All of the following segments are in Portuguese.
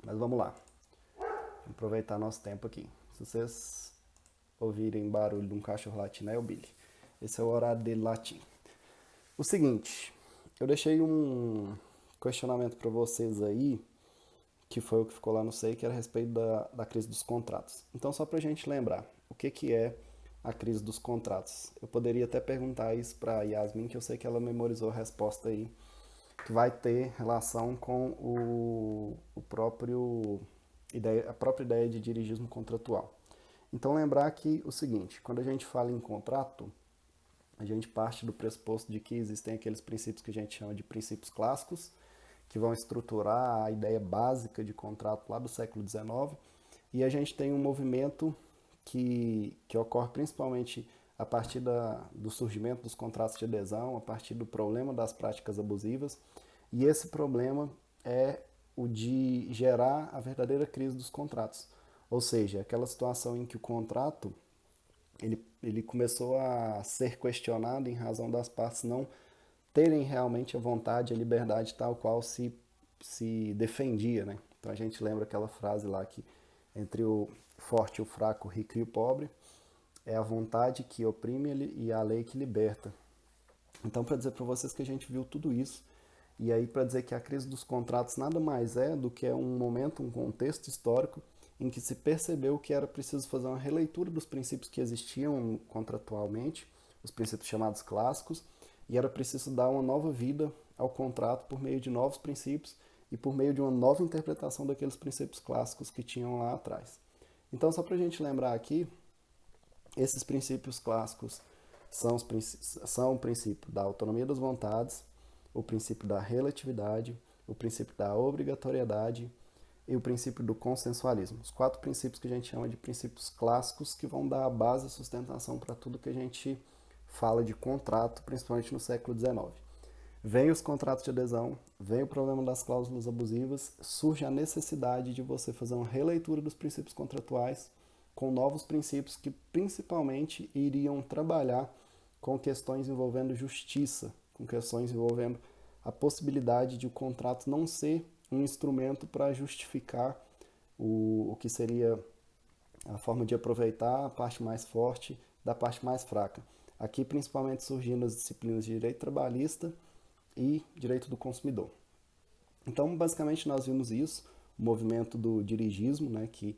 Mas vamos lá, vamos aproveitar nosso tempo aqui. Se vocês ouvirem barulho de um cachorro latindo, é o Billy. Esse é o horário dele latir. O seguinte, eu deixei um questionamento para vocês aí, que foi o que ficou lá no SEI, que era a respeito da crise dos contratos. Então, só para a gente lembrar, o que é a crise dos contratos? Eu poderia até perguntar isso para a Yasmin, que eu sei que ela memorizou a resposta aí, que vai ter relação com a própria ideia de dirigismo contratual. Então, lembrar que o seguinte, quando a gente fala em contrato, a gente parte do pressuposto de que existem aqueles princípios que a gente chama de princípios clássicos, que vão estruturar a ideia básica de contrato lá do século XIX, e a gente tem um movimento que ocorre principalmente a partir do surgimento dos contratos de adesão, a partir do problema das práticas abusivas, e esse problema é o de gerar a verdadeira crise dos contratos. Ou seja, aquela situação em que o contrato ele começou a ser questionado em razão das partes não terem realmente a vontade, a liberdade tal qual se defendia, né? Então a gente lembra aquela frase lá que entre o forte, o fraco, o rico e o pobre, é a vontade que oprime e a lei que liberta. Então, para dizer para vocês que a gente viu tudo isso, e aí para dizer que a crise dos contratos nada mais é do que um momento, um contexto histórico em que se percebeu que era preciso fazer uma releitura dos princípios que existiam contratualmente, os princípios chamados clássicos, e era preciso dar uma nova vida ao contrato por meio de novos princípios e por meio de uma nova interpretação daqueles princípios clássicos que tinham lá atrás. Então, só para a gente lembrar aqui, esses princípios clássicos são o princípio da autonomia das vontades, o princípio da relatividade, o princípio da obrigatoriedade e o princípio do consensualismo. Os quatro princípios que a gente chama de princípios clássicos que vão dar a base e sustentação para tudo que a gente fala de contrato, principalmente no século XIX. Vem os contratos de adesão, vem o problema das cláusulas abusivas, surge a necessidade de você fazer uma releitura dos princípios contratuais com novos princípios que principalmente iriam trabalhar com questões envolvendo justiça, com questões envolvendo a possibilidade de o contrato não ser um instrumento para justificar o que seria a forma de aproveitar a parte mais forte da parte mais fraca. Aqui principalmente surgindo as disciplinas de direito trabalhista e direito do consumidor. Então, basicamente, nós vimos isso, o movimento do dirigismo, né, que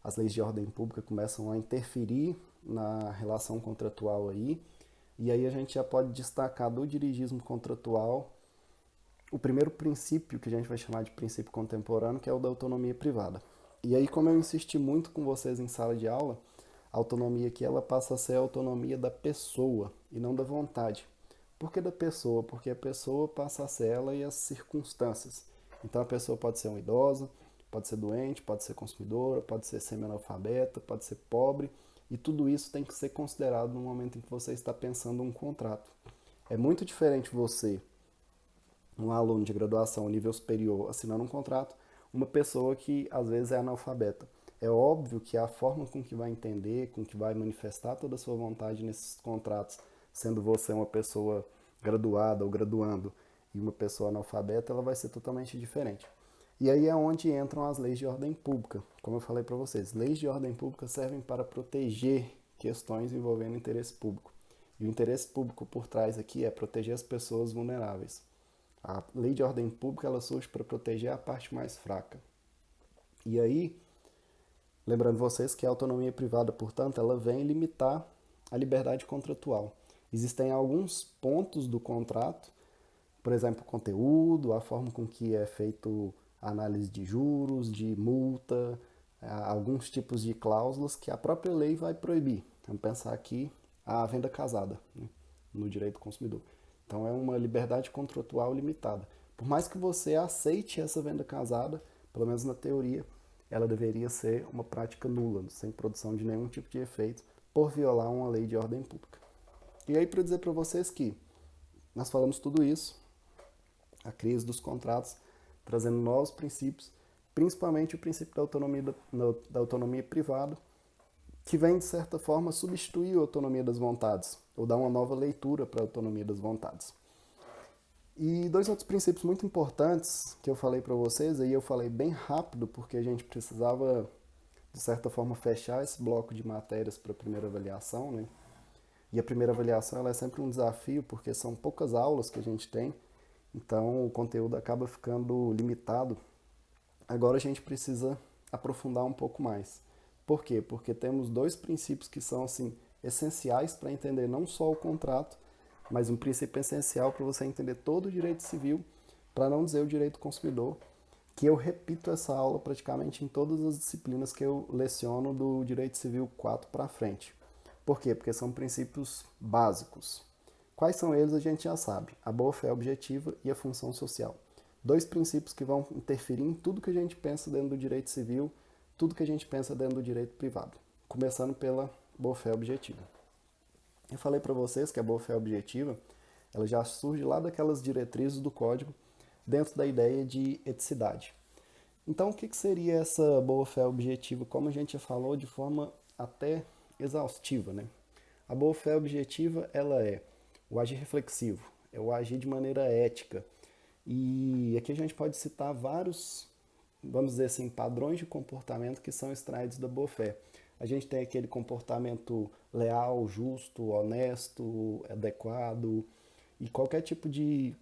as leis de ordem pública começam a interferir na relação contratual aí, e aí a gente já pode destacar do dirigismo contratual o primeiro princípio que a gente vai chamar de princípio contemporâneo, que é o da autonomia privada. E aí, como eu insisti muito com vocês em sala de aula, a autonomia aqui ela passa a ser a autonomia da pessoa e não da vontade. Por que da pessoa? Porque a pessoa passa a ser ela e as circunstâncias. Então a pessoa pode ser uma idosa, pode ser doente, pode ser consumidora, pode ser semi-analfabeta, pode ser pobre, e tudo isso tem que ser considerado no momento em que você está pensando um contrato. É muito diferente você, um aluno de graduação nível superior, assinando um contrato, uma pessoa que às vezes é analfabeta. É óbvio que a forma com que vai entender, com que vai manifestar toda a sua vontade nesses contratos, sendo você uma pessoa graduada ou graduando e uma pessoa analfabeta, ela vai ser totalmente diferente. E aí é onde entram as leis de ordem pública. Como eu falei para vocês, leis de ordem pública servem para proteger questões envolvendo interesse público. E o interesse público por trás aqui é proteger as pessoas vulneráveis. A lei de ordem pública ela surge para proteger a parte mais fraca. E aí, lembrando vocês que a autonomia privada, portanto, ela vem limitar a liberdade contratual. Existem alguns pontos do contrato, por exemplo, o conteúdo, a forma com que é feito a análise de juros, de multa, alguns tipos de cláusulas que a própria lei vai proibir. Vamos pensar aqui a venda casada, né, no direito do consumidor. Então é uma liberdade contratual limitada. Por mais que você aceite essa venda casada, pelo menos na teoria, ela deveria ser uma prática nula, sem produção de nenhum tipo de efeito, por violar uma lei de ordem pública. E aí, para dizer para vocês que nós falamos tudo isso, a crise dos contratos, trazendo novos princípios, principalmente o princípio da autonomia privada, que vem, de certa forma, substituir a autonomia das vontades, ou dar uma nova leitura para a autonomia das vontades. E dois outros princípios muito importantes que eu falei para vocês, aí eu falei bem rápido porque a gente precisava, de certa forma, fechar esse bloco de matérias para a primeira avaliação, né? E a primeira avaliação ela é sempre um desafio porque são poucas aulas que a gente tem, então o conteúdo acaba ficando limitado. Agora a gente precisa aprofundar um pouco mais. Por quê? Porque temos dois princípios que são assim essenciais para entender não só o contrato, mas um princípio essencial para você entender todo o direito civil, para não dizer o direito consumidor, que eu repito essa aula praticamente em todas as disciplinas que eu leciono do direito civil 4 para frente. Por quê? Porque são princípios básicos. Quais são eles a gente já sabe: a boa-fé objetiva e a função social. Dois princípios que vão interferir em tudo que a gente pensa dentro do direito civil, tudo que a gente pensa dentro do direito privado. Começando pela boa-fé objetiva. Eu falei para vocês que a boa-fé objetiva, ela já surge lá daquelas diretrizes do código, dentro da ideia de eticidade. Então, o que seria essa boa-fé objetiva? Como a gente já falou de forma até exaustiva, né? A boa-fé objetiva, ela é o agir reflexivo, é o agir de maneira ética. E aqui a gente pode citar vários, vamos dizer assim, padrões de comportamento que são extraídos da boa-fé. A gente tem aquele comportamento leal, justo, honesto, adequado, e qualquer tipo de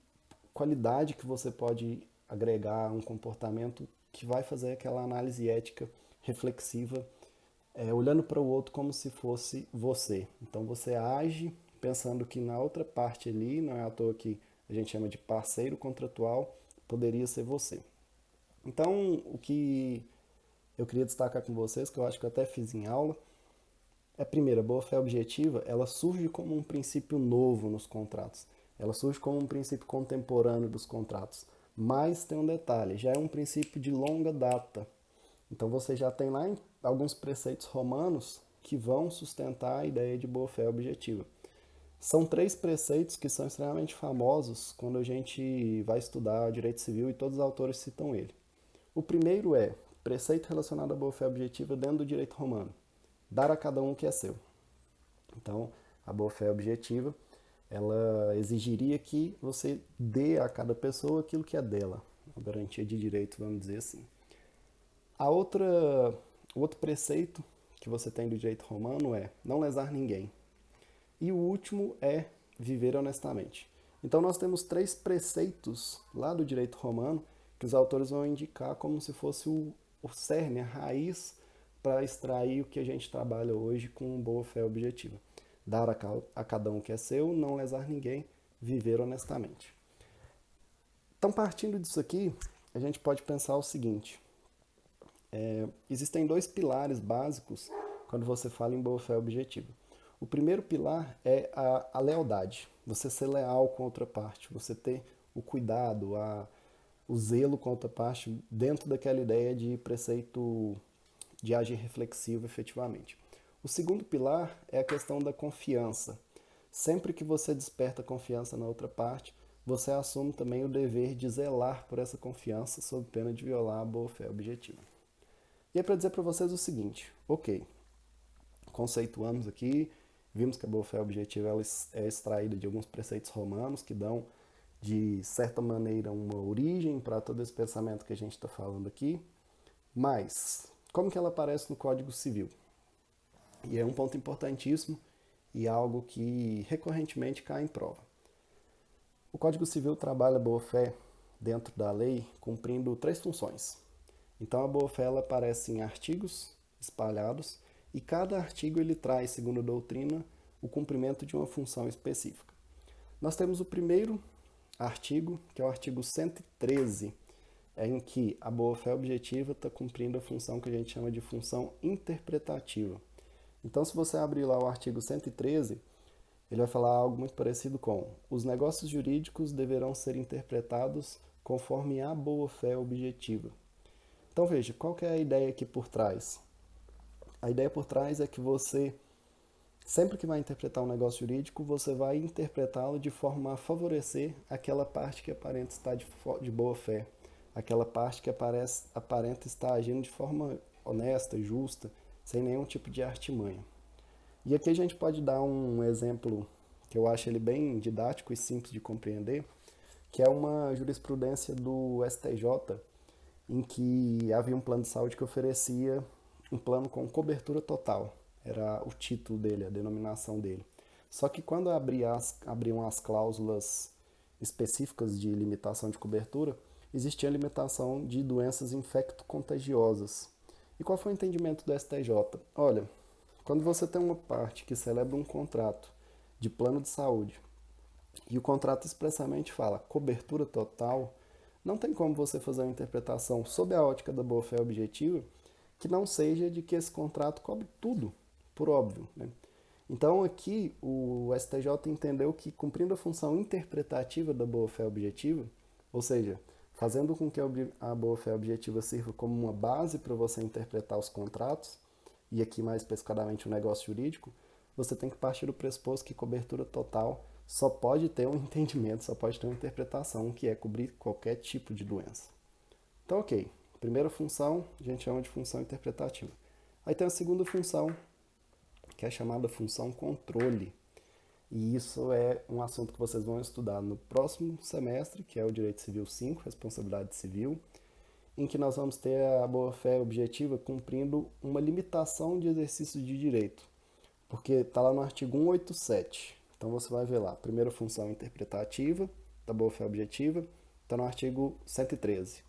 qualidade que você pode agregar a um comportamento que vai fazer aquela análise ética reflexiva, olhando para o outro como se fosse você. Então você age pensando que na outra parte ali, não é à toa que a gente chama de parceiro contratual, poderia ser você. Então, o que eu queria destacar com vocês, que eu acho que eu até fiz em aula, é primeiro, a boa-fé objetiva, ela surge como um princípio novo nos contratos. Ela surge como um princípio contemporâneo dos contratos. Mas tem um detalhe, já é um princípio de longa data. Então você já tem lá alguns preceitos romanos que vão sustentar a ideia de boa-fé objetiva. São três preceitos que são extremamente famosos quando a gente vai estudar direito civil e todos os autores citam ele. O primeiro é preceito relacionado à boa-fé objetiva dentro do direito romano. Dar a cada um o que é seu. Então, a boa-fé objetiva, ela exigiria que você dê a cada pessoa aquilo que é dela. Uma garantia de direito, vamos dizer assim. O outro preceito que você tem do direito romano é não lesar ninguém. E o último é viver honestamente. Então nós temos três preceitos lá do direito romano que os autores vão indicar como se fosse o cerne, a raiz para extrair o que a gente trabalha hoje com boa-fé objetiva. Dar a cada um o que é seu, não lesar ninguém, viver honestamente. Então, partindo disso aqui, a gente pode pensar o seguinte: existem dois pilares básicos quando você fala em boa-fé objetiva. O primeiro pilar é a lealdade, você ser leal com a outra parte, você ter o cuidado, o zelo com a outra parte dentro daquela ideia de preceito de agir reflexivo efetivamente. O segundo pilar é a questão da confiança. Sempre que você desperta confiança na outra parte, você assume também o dever de zelar por essa confiança sob pena de violar a boa-fé objetiva. E é para dizer para vocês o seguinte: ok, conceituamos aqui, vimos que a boa-fé objetiva ela é extraída de alguns preceitos romanos que dão, de certa maneira, uma origem para todo esse pensamento que a gente está falando aqui, mas como que ela aparece no Código Civil? E é um ponto importantíssimo e algo que recorrentemente cai em prova. O Código Civil trabalha a boa-fé dentro da lei cumprindo três funções. Então a boa-fé ela aparece em artigos espalhados e cada artigo ele traz, segundo a doutrina, o cumprimento de uma função específica. Nós temos o primeiro artigo, que é o artigo 113, em que a boa-fé objetiva está cumprindo a função que a gente chama de função interpretativa. Então, se você abrir lá o artigo 113, ele vai falar algo muito parecido com: os negócios jurídicos deverão ser interpretados conforme a boa-fé objetiva. Então, veja, qual que é a ideia aqui por trás? A ideia por trás é que você, sempre que vai interpretar um negócio jurídico, você vai interpretá-lo de forma a favorecer aquela parte que aparenta estar de boa-fé, aquela parte que aparenta estar agindo de forma honesta, justa, sem nenhum tipo de artimanha. E aqui a gente pode dar um exemplo que eu acho ele bem didático e simples de compreender, que é uma jurisprudência do STJ, em que havia um plano de saúde que oferecia um plano com cobertura total. Era o título dele, a denominação dele. Só que quando abriam as cláusulas específicas de limitação de cobertura, existia a limitação de doenças infecto-contagiosas. E qual foi o entendimento do STJ? Olha, quando você tem uma parte que celebra um contrato de plano de saúde e o contrato expressamente fala cobertura total, não tem como você fazer uma interpretação sob a ótica da boa-fé objetiva que não seja de que esse contrato cobre tudo, por óbvio, né? Então aqui o STJ entendeu que, cumprindo a função interpretativa da boa-fé objetiva, ou seja, fazendo com que a boa-fé objetiva sirva como uma base para você interpretar os contratos, e aqui mais especificadamente o negócio jurídico, você tem que partir do pressuposto que cobertura total só pode ter um entendimento, só pode ter uma interpretação, que é cobrir qualquer tipo de doença. Então, ok. Primeira função, a gente chama de função interpretativa. Aí tem a segunda função, que é chamada função controle. E isso é um assunto que vocês vão estudar no próximo semestre, que é o Direito Civil 5, Responsabilidade Civil, em que nós vamos ter a boa-fé objetiva cumprindo uma limitação de exercício de direito, porque está lá no artigo 187. Então você vai ver lá, primeira função interpretativa da boa-fé objetiva, está no artigo 113.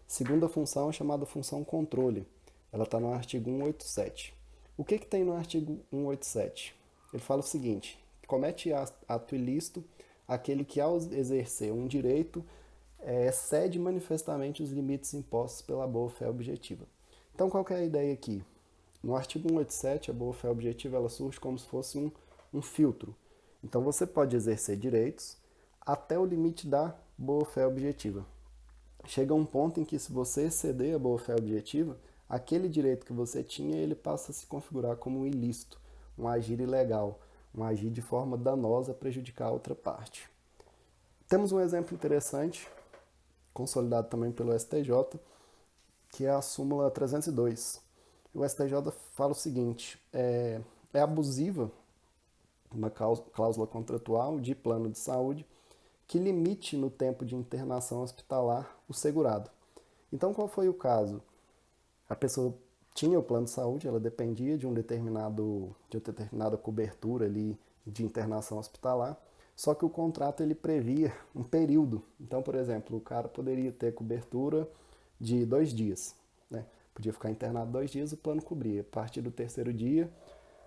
Segunda função é chamada função controle, ela está no artigo 187. O que tem no artigo 187? Ele fala o seguinte: comete ato ilícito aquele que, ao exercer um direito, excede manifestamente os limites impostos pela boa-fé objetiva. Então, qual que é a ideia aqui? No artigo 187, a boa-fé objetiva ela surge como se fosse um filtro. Então, você pode exercer direitos até o limite da boa-fé objetiva. Chega um ponto em que, se você exceder a boa-fé objetiva, aquele direito que você tinha, ele passa a se configurar como um ilícito, um agir ilegal, um agir de forma danosa a prejudicar a outra parte. Temos um exemplo interessante, consolidado também pelo STJ, que é a súmula 302. O STJ fala o seguinte: é abusiva uma cláusula contratual de plano de saúde que limite no tempo de internação hospitalar o segurado. Então, qual foi o caso? A pessoa tinha o plano de saúde, ela dependia de uma determinada cobertura ali de internação hospitalar, só que o contrato ele previa um período. Então, por exemplo, o cara poderia ter cobertura de 2 dias, né? Podia ficar internado 2 dias, o plano cobria. A partir do terceiro dia,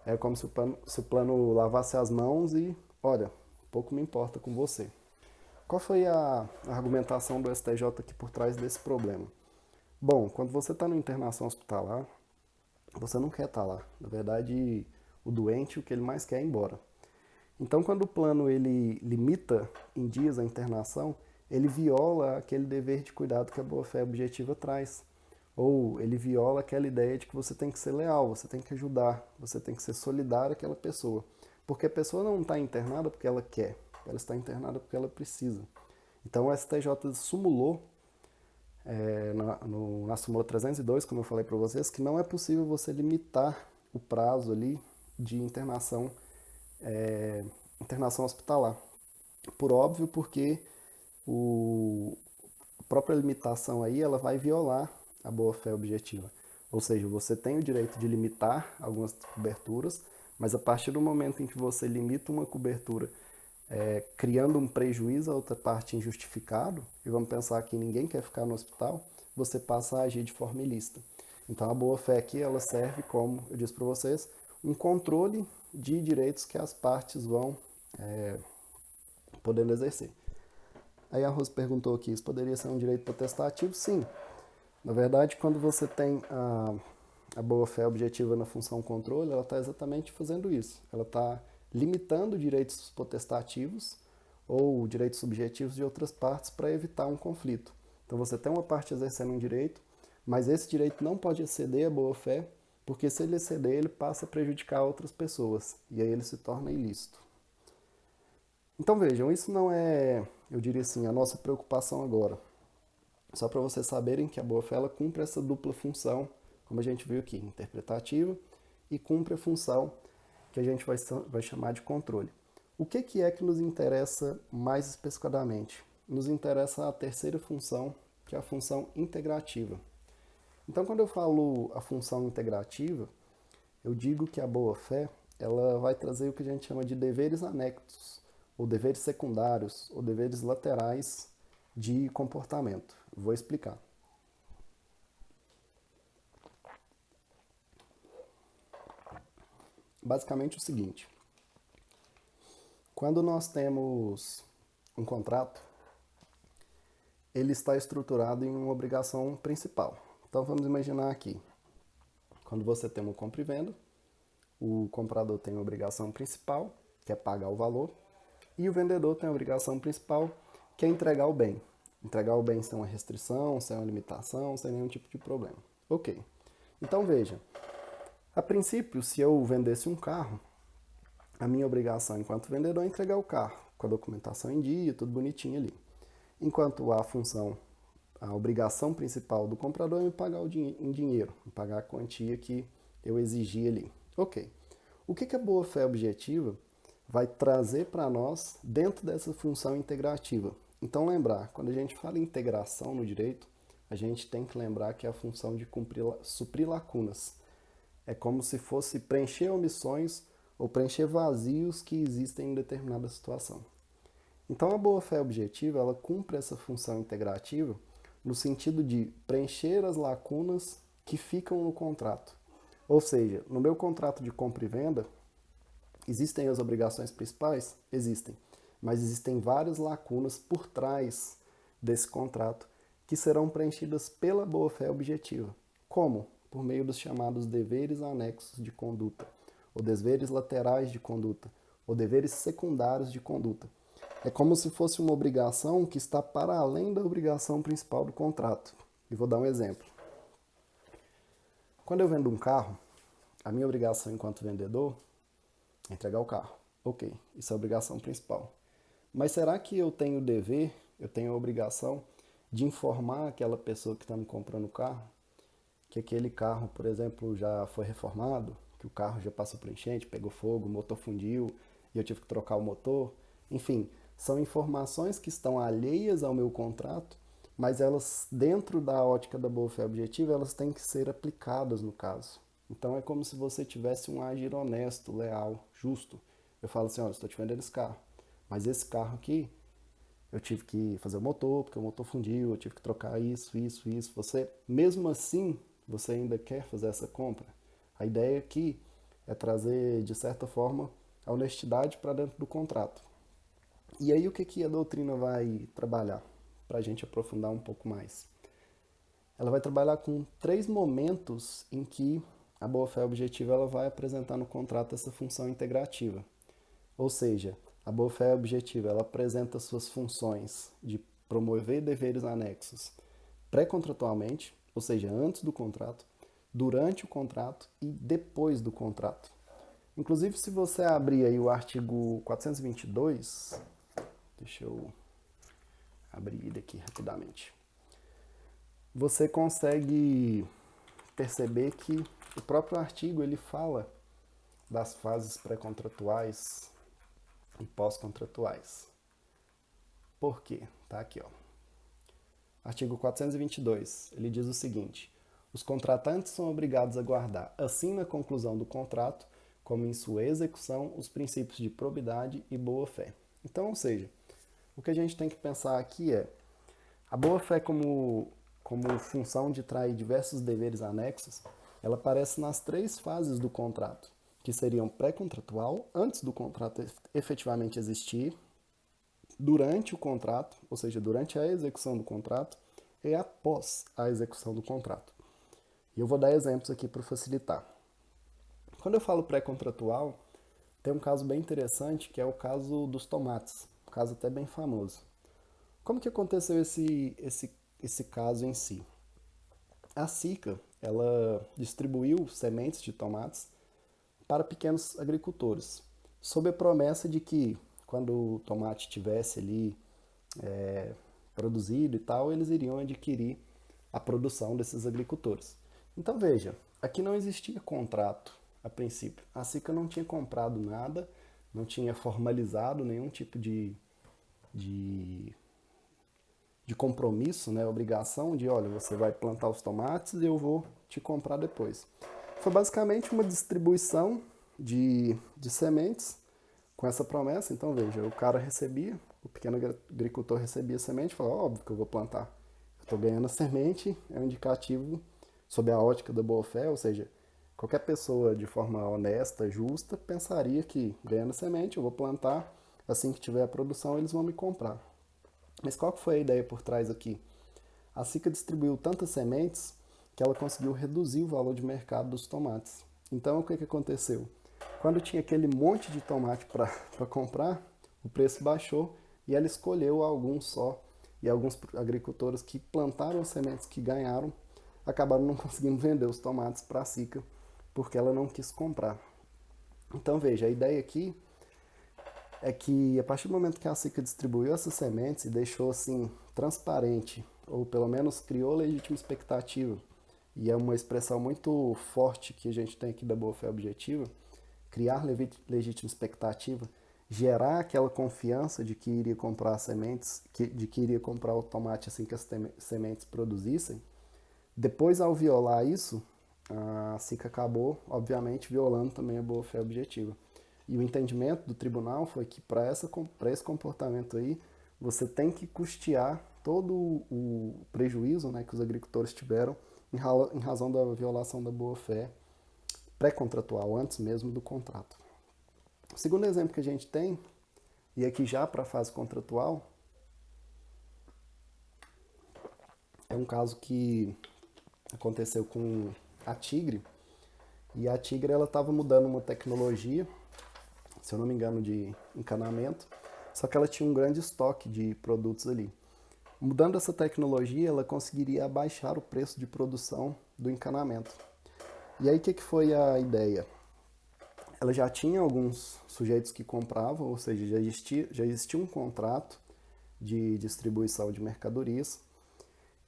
era como se o plano lavasse as mãos e, olha, pouco me importa com você. Qual foi a argumentação do STJ aqui por trás desse problema? Bom, quando você está na internação hospitalar, você não quer estar lá. Na verdade, o doente, o que ele mais quer é ir embora. Então, quando o plano ele limita em dias a internação, ele viola aquele dever de cuidado que a boa-fé objetiva traz. Ou ele viola aquela ideia de que você tem que ser leal, você tem que ajudar, você tem que ser solidário àquela pessoa. Porque a pessoa não está internada porque ela quer, ela está internada porque ela precisa. Então, o STJ sumulou na súmula 302, como eu falei para vocês, que não é possível você limitar o prazo ali de internação hospitalar. Por óbvio, porque a própria limitação aí ela vai violar a boa-fé objetiva. Ou seja, você tem o direito de limitar algumas coberturas, mas a partir do momento em que você limita uma cobertura criando um prejuízo a outra parte injustificado, e vamos pensar que ninguém quer ficar no hospital, você passa a agir de forma ilícita. Então a boa-fé aqui ela serve como, eu disse para vocês, um controle de direitos que as partes vão podendo exercer. Aí a Rose perguntou aqui, isso poderia ser um direito potestativo? Sim. Na verdade, quando você tem a boa-fé objetiva na função controle, ela está exatamente fazendo isso. Ela está limitando direitos potestativos ou direitos subjetivos de outras partes para evitar um conflito. Então você tem uma parte exercendo um direito, mas esse direito não pode exceder a boa-fé, porque se ele exceder, ele passa a prejudicar outras pessoas, e aí ele se torna ilícito. Então vejam, isso não é, eu diria assim, a nossa preocupação agora. Só para vocês saberem que a boa-fé ela cumpre essa dupla função, como a gente viu aqui, interpretativa, e cumpre a função que a gente vai chamar de controle. O que é que nos interessa mais especificadamente? nos interessa a terceira função, que é a função integrativa. Então, quando eu falo a função integrativa, eu digo que a boa-fé ela vai trazer o que a gente chama de deveres anexos, ou deveres secundários, ou deveres laterais de comportamento. Vou explicar. Basicamente o seguinte: quando nós temos um contrato, ele está estruturado em uma obrigação principal. Então vamos imaginar aqui, quando você tem uma compra e venda, o comprador tem a obrigação principal, que é pagar o valor, e o vendedor tem a obrigação principal, que é entregar o bem. Entregar o bem sem uma restrição, sem uma limitação, sem nenhum tipo de problema. Ok. Então veja, a princípio, se eu vendesse um carro, a minha obrigação enquanto vendedor é entregar o carro, com a documentação em dia, tudo bonitinho ali. Enquanto a obrigação principal do comprador é me pagar em dinheiro, me pagar a quantia que eu exigi ali. Ok. O que a boa-fé objetiva vai trazer para nós dentro dessa função integrativa? Então lembrar, quando a gente fala em integração no direito, a gente tem que lembrar que é a função de suprir lacunas. É como se fosse preencher omissões ou preencher vazios que existem em determinada situação. Então a boa-fé objetiva, ela cumpre essa função integrativa no sentido de preencher as lacunas que ficam no contrato. Ou seja, no meu contrato de compra e venda, existem as obrigações principais? Existem. Mas existem várias lacunas por trás desse contrato que serão preenchidas pela boa-fé objetiva. Como? Por meio dos chamados deveres anexos de conduta, ou deveres laterais de conduta, ou deveres secundários de conduta. É como se fosse uma obrigação que está para além da obrigação principal do contrato. E vou dar um exemplo. Quando eu vendo um carro, a minha obrigação enquanto vendedor é entregar o carro. Ok, isso é a obrigação principal. Mas será que eu tenho o dever, eu tenho a obrigação de informar aquela pessoa que está me comprando o carro que aquele carro, por exemplo, já foi reformado, que o carro já passou por enchente, pegou fogo, o motor fundiu e eu tive que trocar o motor? Enfim, são informações que estão alheias ao meu contrato, mas elas, dentro da ótica da boa-fé objetiva, elas têm que ser aplicadas no caso. Então é como se você tivesse um agir honesto, leal, justo. Eu falo assim, olha, estou te vendendo esse carro, mas esse carro aqui, eu tive que fazer o motor, porque o motor fundiu, eu tive que trocar isso. Você, mesmo assim, você ainda quer fazer essa compra? A ideia aqui é trazer, de certa forma, a honestidade para dentro do contrato. E aí o que a doutrina vai trabalhar? Para a gente aprofundar um pouco mais. Ela vai trabalhar com 3 momentos em que a boa-fé objetiva ela vai apresentar no contrato essa função integrativa. Ou seja, a boa-fé objetiva ela apresenta suas funções de promover deveres anexos pré-contratualmente, ou seja, antes do contrato, durante o contrato e depois do contrato. Inclusive, se você abrir aí o artigo 422, deixa eu abrir ele aqui rapidamente, você consegue perceber que o próprio artigo ele fala das fases pré-contratuais e pós-contratuais. Por quê? Tá aqui, ó. Artigo 422, ele diz o seguinte: os contratantes são obrigados a guardar, assim na conclusão do contrato, como em sua execução, os princípios de probidade e boa-fé. Então, ou seja, o que a gente tem que pensar aqui é a boa-fé como função de trair diversos deveres anexos, ela aparece nas 3 fases do contrato, que seriam pré-contratual, antes do contrato efetivamente existir, durante o contrato, ou seja, durante a execução do contrato, e após a execução do contrato. E eu vou dar exemplos aqui para facilitar. Quando eu falo pré-contratual, tem um caso bem interessante, que é o caso dos tomates, um caso até bem famoso. Como que aconteceu esse caso em si? A SICA, ela distribuiu sementes de tomates para pequenos agricultores, sob a promessa de que quando o tomate tivesse ali produzido e tal, eles iriam adquirir a produção desses agricultores. Então veja, aqui não existia contrato a princípio. A SICA não tinha comprado nada, não tinha formalizado nenhum tipo de de compromisso, né, obrigação de, olha, você vai plantar os tomates e eu vou te comprar depois. Foi basicamente uma distribuição de sementes com essa promessa. Então, veja, o cara recebia, o pequeno agricultor recebia a semente e falava, óbvio que eu vou plantar. Eu estou ganhando a semente, é um indicativo sob a ótica da boa-fé, ou seja, qualquer pessoa de forma honesta, justa, pensaria que ganhando a semente, eu vou plantar, assim que tiver a produção, eles vão me comprar. Mas qual que foi a ideia por trás aqui? A SICA distribuiu tantas sementes que ela conseguiu reduzir o valor de mercado dos tomates. Então, o que, que aconteceu? Quando tinha aquele monte de tomate para comprar, o preço baixou e ela escolheu alguns só. E alguns agricultores que plantaram as sementes que ganharam acabaram não conseguindo vender os tomates para a SICA porque ela não quis comprar. Então, veja, a ideia aqui é que a partir do momento que a SICA distribuiu essas sementes e deixou assim transparente, ou pelo menos criou legítima expectativa, e é uma expressão muito forte que a gente tem aqui da boa-fé objetiva, criar legítima expectativa, gerar aquela confiança de que iria comprar as sementes, de que iria comprar o tomate assim que as sementes produzissem. Depois, ao violar isso, a SICA acabou, obviamente, violando também a boa-fé objetiva. E o entendimento do tribunal foi que para esse comportamento aí, você tem que custear todo o prejuízo, né, que os agricultores tiveram em razão da violação da boa-fé pré-contratual, antes mesmo do contrato. O segundo exemplo que a gente tem, e aqui já para a fase contratual, é um caso que aconteceu com a Tigre, e a Tigre ela estava mudando uma tecnologia, se eu não me engano, de encanamento, só que ela tinha um grande estoque de produtos ali. Mudando essa tecnologia, ela conseguiria abaixar o preço de produção do encanamento. E aí, o que foi a ideia? Ela já tinha alguns sujeitos que compravam, ou seja, já existia um contrato de distribuição de mercadorias.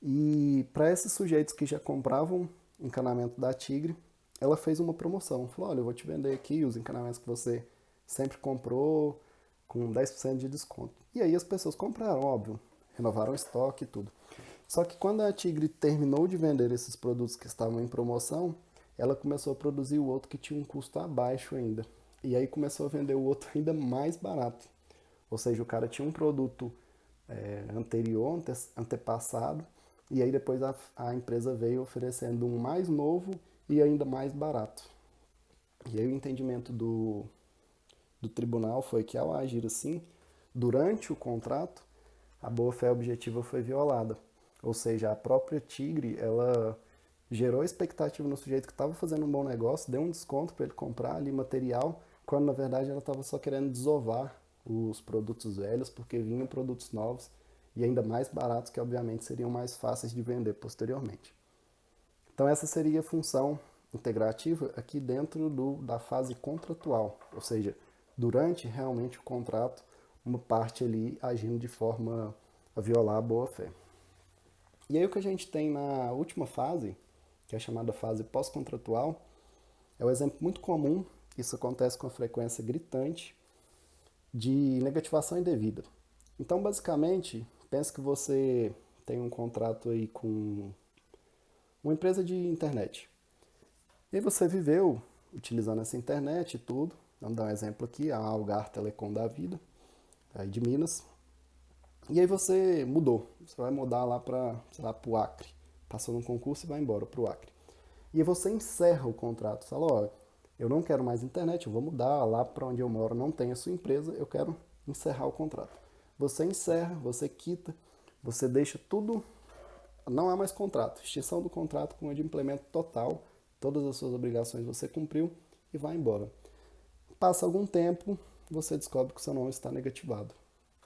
E para esses sujeitos que já compravam encanamento da Tigre, ela fez uma promoção. Falou, olha, eu vou te vender aqui os encanamentos que você sempre comprou com 10% de desconto. E aí as pessoas compraram, óbvio, renovaram o estoque e tudo. Só que quando a Tigre terminou de vender esses produtos que estavam em promoção, ela começou a produzir o outro que tinha um custo abaixo ainda. E aí começou a vender o outro ainda mais barato. Ou seja, o cara tinha um produto anterior, antepassado, e aí depois a empresa veio oferecendo um mais novo e ainda mais barato. E aí o entendimento do tribunal foi que ao agir assim, durante o contrato, a boa-fé objetiva foi violada. Ou seja, a própria Tigre, ela gerou expectativa no sujeito que estava fazendo um bom negócio, deu um desconto para ele comprar ali material, quando na verdade ela estava só querendo desovar os produtos velhos, porque vinham produtos novos e ainda mais baratos, que obviamente seriam mais fáceis de vender posteriormente. Então essa seria a função integrativa aqui dentro da fase contratual, ou seja, durante realmente o contrato, uma parte ali agindo de forma a violar a boa-fé. E aí o que a gente tem na última fase, que é a chamada fase pós-contratual, é um exemplo muito comum, isso acontece com a frequência gritante, de negativação indevida. Então, basicamente, pense que você tem um contrato aí com uma empresa de internet. E aí você viveu utilizando essa internet e tudo. Vamos dar um exemplo aqui, a Algar Telecom da vida, aí de Minas. E aí você mudou. Você vai mudar lá para, sei lá, pro Acre. Passou num concurso e vai embora pro Acre. E aí você encerra o contrato. Você fala, olha, eu não quero mais internet, eu vou mudar lá para onde eu moro, não tem a sua empresa, eu quero encerrar o contrato. Você encerra, você quita, você deixa tudo, não há mais contrato. Extinção do contrato com adimplemento total, todas as suas obrigações você cumpriu e vai embora. Passa algum tempo, você descobre que o seu nome está negativado.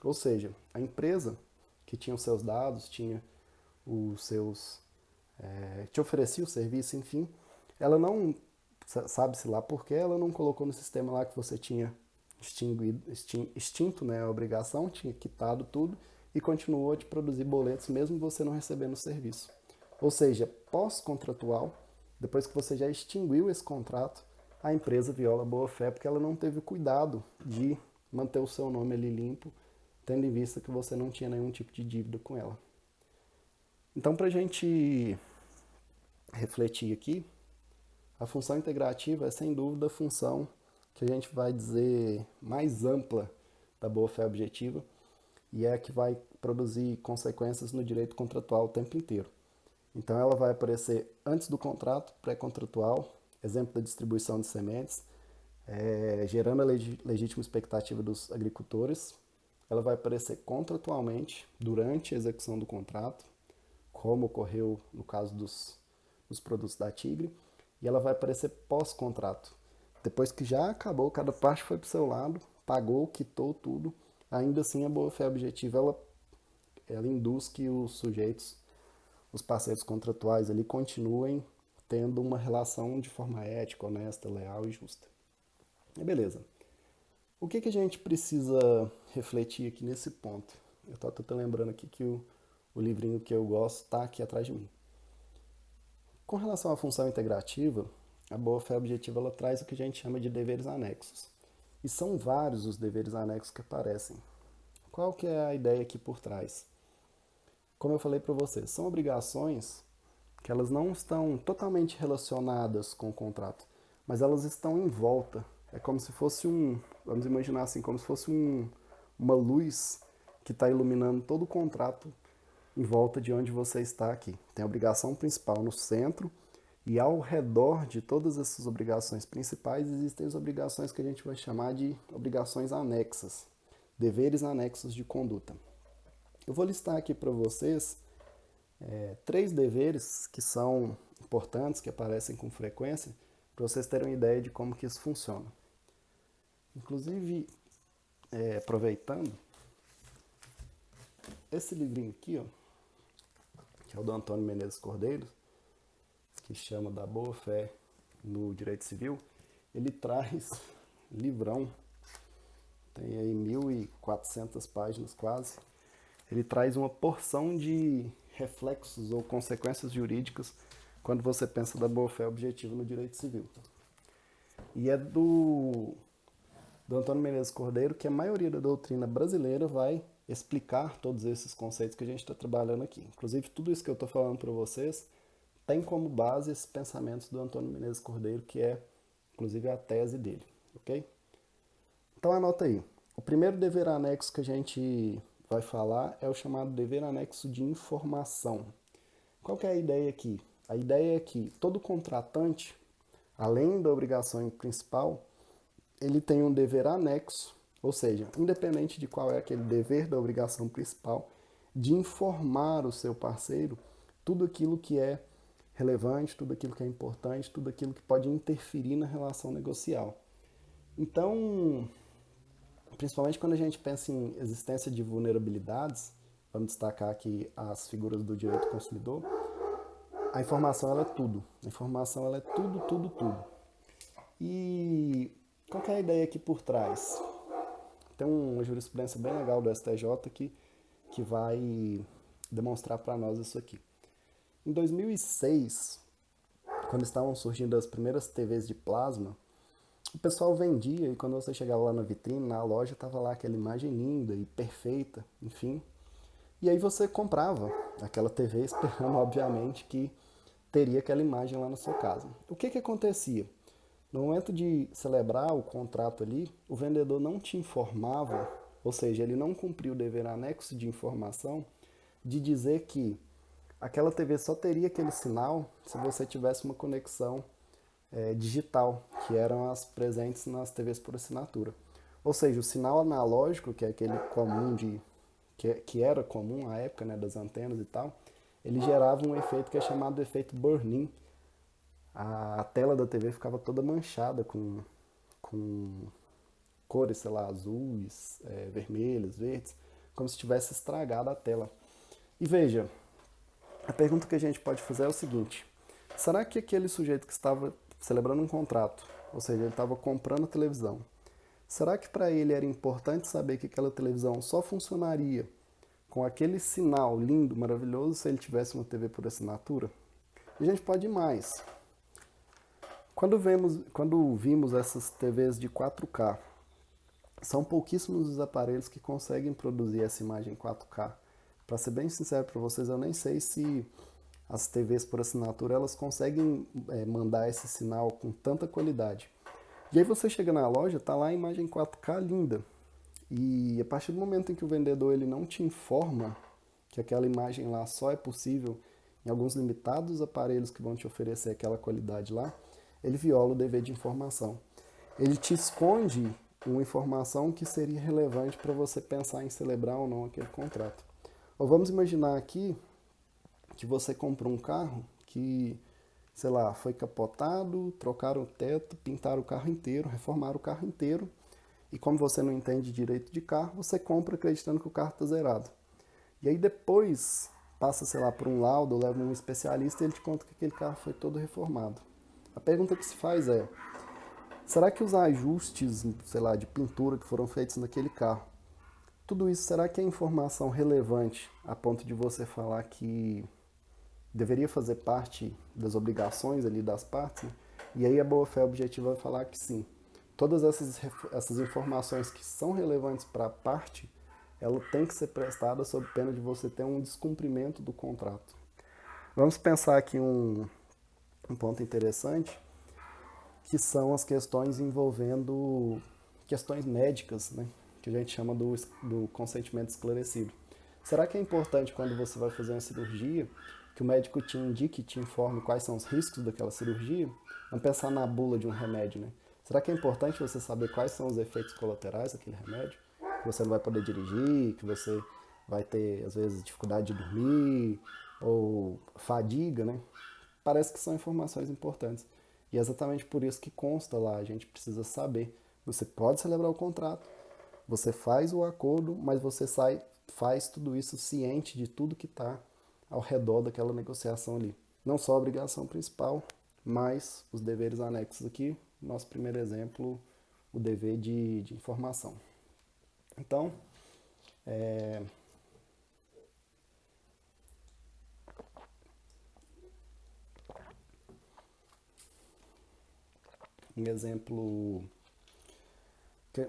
Ou seja, a empresa que tinha os seus dados, tinha os seus, te oferecia o serviço, enfim, ela não, sabe-se lá porque ela não colocou no sistema lá que você tinha extinto, né, a obrigação, tinha quitado tudo e continuou a te produzir boletos mesmo você não recebendo o serviço. Ou seja, pós-contratual, depois que você já extinguiu esse contrato, a empresa viola a boa-fé porque ela não teve o cuidado de manter o seu nome ali limpo, tendo em vista que você não tinha nenhum tipo de dívida com ela. Então, para a gente refletir aqui, a função integrativa é sem dúvida a função que a gente vai dizer mais ampla da boa-fé objetiva e é a que vai produzir consequências no direito contratual o tempo inteiro. Então ela vai aparecer antes do contrato, pré-contratual, exemplo da distribuição de sementes, gerando a legítima expectativa dos agricultores. Ela vai aparecer contratualmente durante a execução do contrato, como ocorreu no caso dos produtos da Tigre, e ela vai aparecer pós-contrato. Depois que já acabou, cada parte foi para o seu lado, pagou, quitou tudo, ainda assim a boa-fé objetiva ela induz que os sujeitos, os parceiros contratuais ali continuem tendo uma relação de forma ética, honesta, leal e justa. E beleza. O que a gente precisa refletir aqui nesse ponto? Eu estou lembrando aqui que o livrinho que eu gosto está aqui atrás de mim. Com relação à função integrativa, a boa-fé objetiva ela traz o que a gente chama de deveres anexos. E são vários os deveres anexos que aparecem. Qual que é a ideia aqui por trás? Como eu falei para vocês, são obrigações que elas não estão totalmente relacionadas com o contrato, mas elas estão em volta. É como se fosse vamos imaginar assim, como se fosse uma luz que está iluminando todo o contrato em volta de onde você está aqui. Tem a obrigação principal no centro e ao redor de todas essas obrigações principais existem as obrigações que a gente vai chamar de obrigações anexas, deveres anexos de conduta. Eu vou listar aqui para vocês 3 deveres que são importantes, que aparecem com frequência, para vocês terem uma ideia de como que isso funciona. Inclusive, aproveitando, esse livrinho aqui, ó, que é o do Antônio Menezes Cordeiro, que chama Da Boa Fé no Direito Civil, ele traz livrão, tem aí 1.400 páginas quase, ele traz uma porção de reflexos ou consequências jurídicas quando você pensa da boa-fé objetiva no direito civil. E é do Antônio Menezes Cordeiro que a maioria da doutrina brasileira vai explicar todos esses conceitos que a gente está trabalhando aqui. Inclusive, tudo isso que eu estou falando para vocês tem como base esses pensamentos do Antônio Menezes Cordeiro, que é, inclusive, a tese dele, ok? Então, anota aí. O primeiro dever anexo que a gente vai falar é o chamado dever anexo de informação. Qual que é a ideia aqui? A ideia é que todo contratante, além da obrigação principal, ele tem um dever anexo, ou seja, independente de qual é aquele dever da obrigação principal, de informar o seu parceiro tudo aquilo que é relevante, tudo aquilo que é importante, tudo aquilo que pode interferir na relação negocial. Então, principalmente quando a gente pensa em existência de vulnerabilidades, vamos destacar aqui as figuras do direito consumidor, a informação ela é tudo. A informação ela é tudo, tudo, tudo. E qual que é a ideia aqui por trás? Tem uma jurisprudência bem legal do STJ que vai demonstrar para nós isso aqui. Em 2006, quando estavam surgindo as primeiras TVs de plasma, o pessoal vendia e quando você chegava lá na vitrine, na loja, tava lá aquela imagem linda e perfeita, enfim. E aí você comprava aquela TV esperando, obviamente, que teria aquela imagem lá na sua casa. O que acontecia? No momento de celebrar o contrato ali, o vendedor não te informava, ou seja, ele não cumpriu o dever anexo de informação de dizer que aquela TV só teria aquele sinal se você tivesse uma conexão digital, que eram as presentes nas TVs por assinatura. Ou seja, o sinal analógico, que é aquele comum que era comum à época, né, das antenas e tal, ele gerava um efeito que é chamado de efeito burn-in. A tela da TV ficava toda manchada com cores, sei lá, azuis, vermelhas, verdes, como se tivesse estragado a tela. E veja, a pergunta que a gente pode fazer é o seguinte: será que aquele sujeito que estava celebrando um contrato, ou seja, ele estava comprando a televisão, será que para ele era importante saber que aquela televisão só funcionaria com aquele sinal lindo, maravilhoso, se ele tivesse uma TV por assinatura? E a gente pode ir mais. Quando vimos essas TVs de 4K, são pouquíssimos os aparelhos que conseguem produzir essa imagem 4K Para ser bem sincero para vocês, eu nem sei se as TVs por assinatura elas conseguem mandar esse sinal com tanta qualidade. E aí você chega na loja, tá lá a imagem 4K linda. E a partir do momento em que o vendedor ele não te informa que aquela imagem lá só é possível em alguns limitados aparelhos que vão te oferecer aquela qualidade lá, ele viola o dever de informação. Ele te esconde uma informação que seria relevante para você pensar em celebrar ou não aquele contrato. Ou vamos imaginar aqui que você comprou um carro que, sei lá, foi capotado, trocaram o teto, pintaram o carro inteiro, reformaram o carro inteiro, e como você não entende direito de carro, você compra acreditando que o carro está zerado. E aí depois passa, sei lá, por um laudo, leva um especialista e ele te conta que aquele carro foi todo reformado. A pergunta que se faz é, será que os ajustes, sei lá, de pintura que foram feitos naquele carro, tudo isso, será que é informação relevante a ponto de você falar que deveria fazer parte das obrigações ali das partes? Né? E aí a boa-fé objetiva vai falar que sim. Todas essas informações que são relevantes para a parte, ela tem que ser prestada sob pena de você ter um descumprimento do contrato. Vamos pensar aqui um ponto interessante, que são as questões envolvendo questões médicas, né? Que a gente chama do consentimento esclarecido. Será que é importante quando você vai fazer uma cirurgia que o médico te indique, te informe quais são os riscos daquela cirurgia? Vamos pensar na bula de um remédio, né? Será que é importante você saber quais são os efeitos colaterais daquele remédio? Que você não vai poder dirigir, que você vai ter, às vezes, dificuldade de dormir, ou fadiga, né? Parece que são informações importantes. E é exatamente por isso que consta lá, a gente precisa saber. Você pode celebrar o contrato, você faz o acordo, mas você faz tudo isso ciente de tudo que está ao redor daquela negociação ali. Não só a obrigação principal, mas os deveres anexos aqui. Nosso primeiro exemplo, o dever de informação. Então,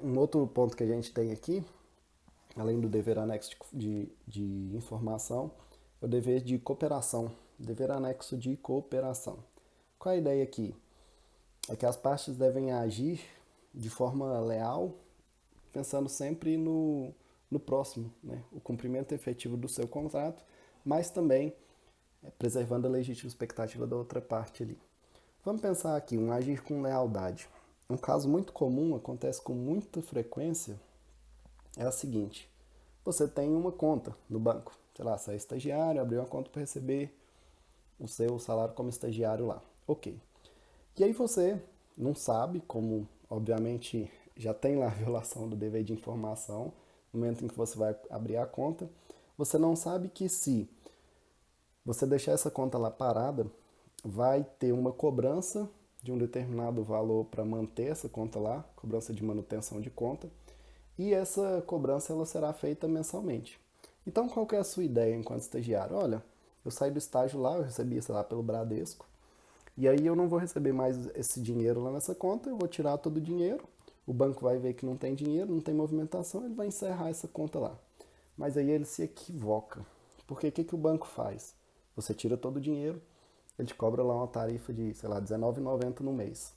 um outro ponto que a gente tem aqui, além do dever anexo de informação, é o dever de cooperação, dever anexo de cooperação. Qual a ideia aqui? É que as partes devem agir de forma leal, pensando sempre no próximo, né? O cumprimento efetivo do seu contrato, mas também preservando a legítima expectativa da outra parte ali. Vamos pensar aqui, um agir com lealdade. Um caso muito comum, acontece com muita frequência, é a seguinte: você tem uma conta no banco, sei lá, você é estagiário, abriu uma conta para receber o seu salário como estagiário lá. Ok. E aí você não sabe, como obviamente já tem lá a violação do dever de informação, no momento em que você vai abrir a conta, você não sabe que se você deixar essa conta lá parada, vai ter uma cobrança de um determinado valor para manter essa conta lá, cobrança de manutenção de conta, e essa cobrança ela será feita mensalmente. Então, qual que é a sua ideia enquanto estagiário? Olha, eu saí do estágio lá, eu recebi, sei lá, pelo Bradesco, e aí eu não vou receber mais esse dinheiro lá nessa conta, eu vou tirar todo o dinheiro, o banco vai ver que não tem dinheiro, não tem movimentação, ele vai encerrar essa conta lá. Mas aí ele se equivoca. Porque o que o banco faz? Você tira todo o dinheiro, ele te cobra lá uma tarifa de, sei lá, R$19,90 no mês.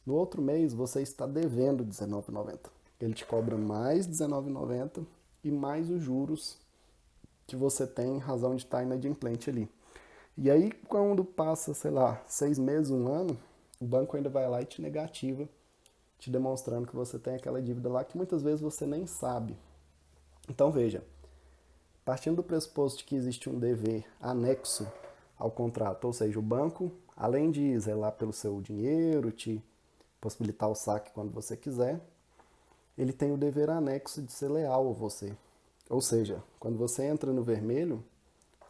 No outro mês, você está devendo R$19,90. Ele te cobra mais R$19,90 e mais os juros que você tem em razão de estar inadimplente ali. E aí, quando passa, sei lá, 6 meses, um ano, o banco ainda vai lá e te negativa, te demonstrando que você tem aquela dívida lá que muitas vezes você nem sabe. Então, veja, partindo do pressuposto de que existe um dever anexo ao contrato, ou seja, o banco, além de zelar pelo seu dinheiro, te possibilitar o saque quando você quiser, ele tem o dever anexo de ser leal a você. Ou seja, quando você entra no vermelho,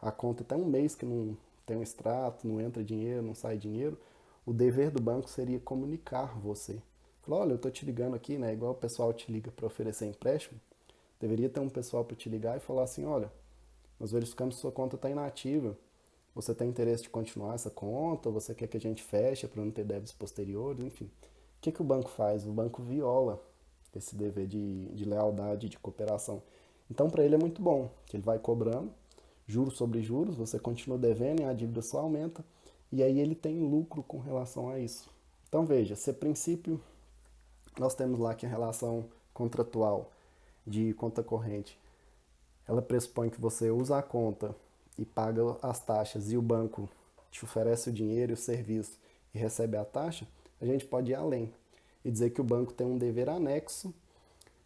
a conta tem um mês que não tem um extrato, não entra dinheiro, não sai dinheiro, o dever do banco seria comunicar você. Falar, olha, eu estou te ligando aqui, né? Igual o pessoal te liga para oferecer empréstimo, deveria ter um pessoal para te ligar e falar assim, olha, nós verificamos que sua conta está inativa, você tem interesse de continuar essa conta, ou você quer que a gente feche para não ter débitos posteriores, enfim. O que o banco faz? O banco viola esse dever de lealdade, de cooperação. Então, para ele é muito bom, que ele vai cobrando, juros sobre juros, você continua devendo e a dívida só aumenta, e aí ele tem lucro com relação a isso. Então veja, se a princípio nós temos lá que a relação contratual de conta corrente, ela pressupõe que você usa a conta e paga as taxas e o banco te oferece o dinheiro e o serviço e recebe a taxa, a gente pode ir além e dizer que o banco tem um dever anexo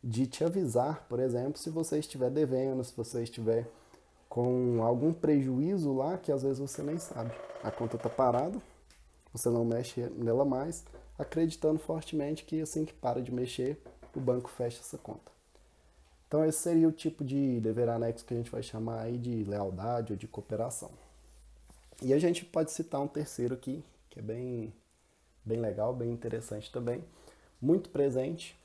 de te avisar, por exemplo, se você estiver devendo, se você estiver com algum prejuízo lá que às vezes você nem sabe. A conta está parada, você não mexe nela mais, acreditando fortemente que assim que para de mexer, o banco fecha essa conta. Então esse seria o tipo de dever anexo que a gente vai chamar aí de lealdade ou de cooperação. E a gente pode citar um terceiro aqui, que é bem legal, bem interessante também, muito presente,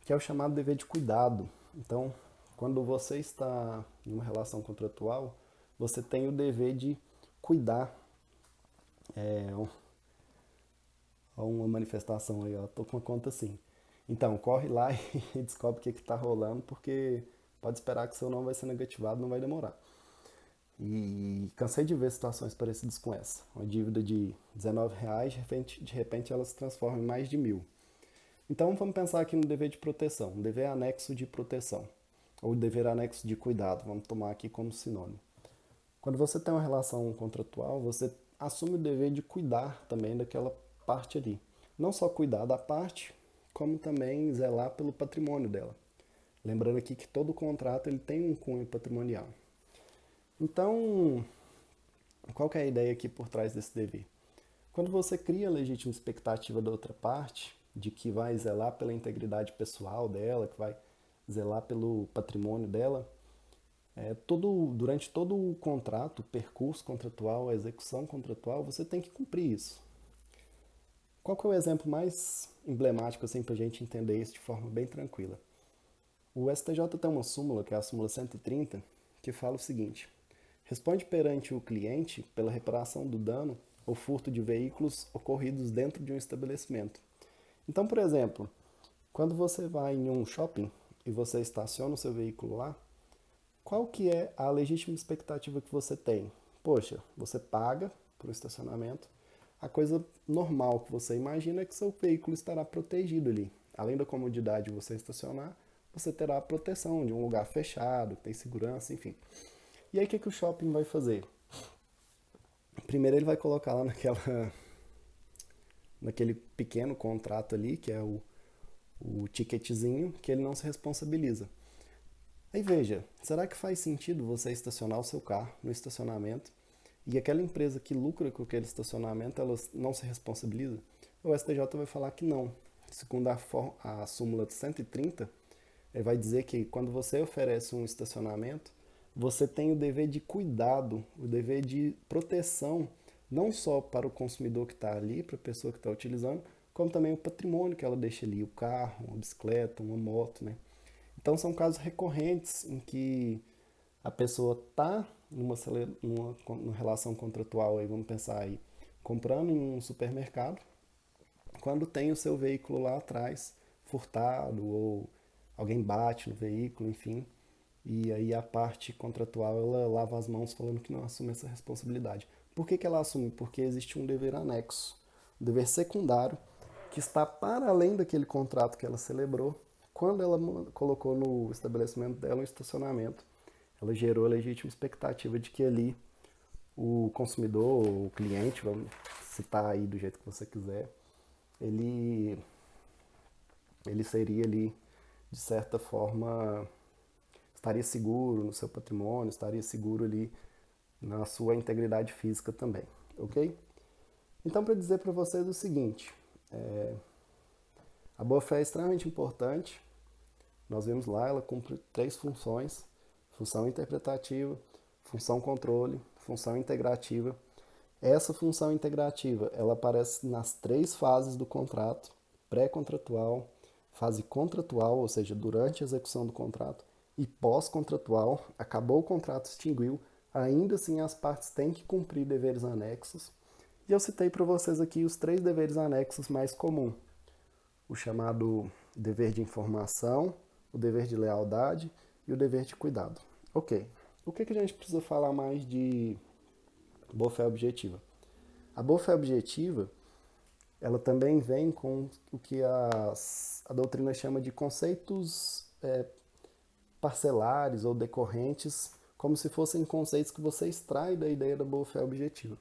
que é o chamado dever de cuidado. Então, quando você está em uma relação contratual, você tem o dever de cuidar. Uma manifestação aí, ó, tô com uma conta assim. Então, corre lá e descobre o que está rolando, porque pode esperar que seu nome vai ser negativado, não vai demorar. E cansei de ver situações parecidas com essa. Uma dívida de R$19, de repente ela se transforma em mais de 1.000. Então vamos pensar aqui no dever de proteção, um dever anexo de proteção, ou dever anexo de cuidado, vamos tomar aqui como sinônimo. Quando você tem uma relação contratual, você assume o dever de cuidar também daquela parte ali. Não só cuidar da parte, como também zelar pelo patrimônio dela. Lembrando aqui que todo contrato ele tem um cunho patrimonial. Então, qual que é a ideia aqui por trás desse dever? Quando você cria a legítima expectativa da outra parte, de que vai zelar pela integridade pessoal dela, que vai zelar pelo patrimônio dela, durante todo o contrato, o percurso contratual, a execução contratual, você tem que cumprir isso. Qual que é o exemplo mais emblemático assim, para a gente entender isso de forma bem tranquila? O STJ tem uma súmula, que é a súmula 130, que fala o seguinte: responde perante o cliente pela reparação do dano ou furto de veículos ocorridos dentro de um estabelecimento. Então, por exemplo, quando você vai em um shopping e você estaciona o seu veículo lá, qual que é a legítima expectativa que você tem? Poxa, você paga por um estacionamento, a coisa normal que você imagina é que seu veículo estará protegido ali. Além da comodidade de você estacionar, você terá a proteção de um lugar fechado, que tem segurança, enfim. E aí o que o shopping vai fazer? Primeiro ele vai colocar lá naquele pequeno contrato ali, que é o ticketzinho, que ele não se responsabiliza. Aí veja, será que faz sentido você estacionar o seu carro no estacionamento e aquela empresa que lucra com aquele estacionamento, ela não se responsabiliza? O STJ vai falar que não. Segundo a súmula 130, ele vai dizer que quando você oferece um estacionamento, você tem o dever de cuidado, o dever de proteção, não só para o consumidor que está ali, para a pessoa que está utilizando, como também o patrimônio que ela deixa ali, o carro, uma bicicleta, uma moto, né? Então são casos recorrentes em que a pessoa está numa relação contratual, aí, vamos pensar aí, comprando em um supermercado, quando tem o seu veículo lá atrás furtado ou alguém bate no veículo, enfim, e aí a parte contratual ela lava as mãos falando que não assume essa responsabilidade. Por que ela assume? Porque existe um dever anexo, um dever secundário, que está para além daquele contrato que ela celebrou, quando ela colocou no estabelecimento dela um estacionamento. Ela gerou a legítima expectativa de que ali o consumidor, o cliente, vamos citar aí do jeito que você quiser, ele seria ali, de certa forma, estaria seguro no seu patrimônio, estaria seguro ali na sua integridade física também, ok? Então, para dizer para vocês o seguinte, a boa-fé é extremamente importante. Nós vimos lá, ela cumpre 3 funções: função interpretativa, função controle, função integrativa. Essa função integrativa, ela aparece nas 3 fases do contrato: pré-contratual, fase contratual, ou seja, durante a execução do contrato, e pós-contratual. Acabou o contrato, extinguiu, ainda assim as partes têm que cumprir deveres anexos. E eu citei para vocês aqui os 3 deveres anexos mais comuns: o chamado dever de informação, o dever de lealdade e o dever de cuidado. Ok. o que a gente precisa falar mais de boa-fé objetiva? A boa-fé objetiva, ela também vem com o que a doutrina chama de conceitos parcelares ou decorrentes, como se fossem conceitos que você extrai da ideia da boa-fé objetiva.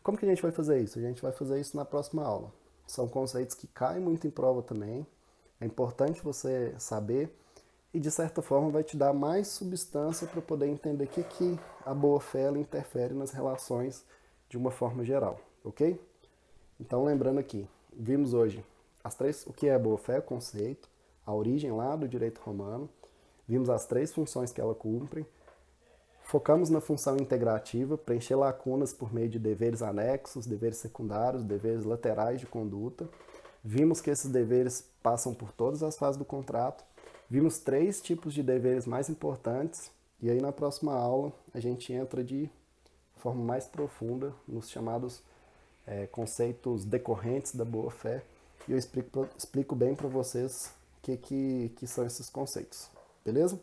Como que a gente vai fazer isso? A gente vai fazer isso na próxima aula. São conceitos que caem muito em prova também. É importante você saber e, de certa forma, vai te dar mais substância para poder entender que a boa-fé ela interfere nas relações de uma forma geral, ok? Então, lembrando aqui, vimos hoje o que é a boa-fé, o conceito, a origem lá do direito romano, vimos as 3 funções que ela cumpre, focamos na função integrativa, preencher lacunas por meio de deveres anexos, deveres secundários, deveres laterais de conduta. Vimos que esses deveres passam por todas as fases do contrato. Vimos 3 tipos de deveres mais importantes. E aí na próxima aula a gente entra de forma mais profunda nos chamados conceitos decorrentes da boa-fé. E eu explico bem para vocês o que são esses conceitos. Beleza?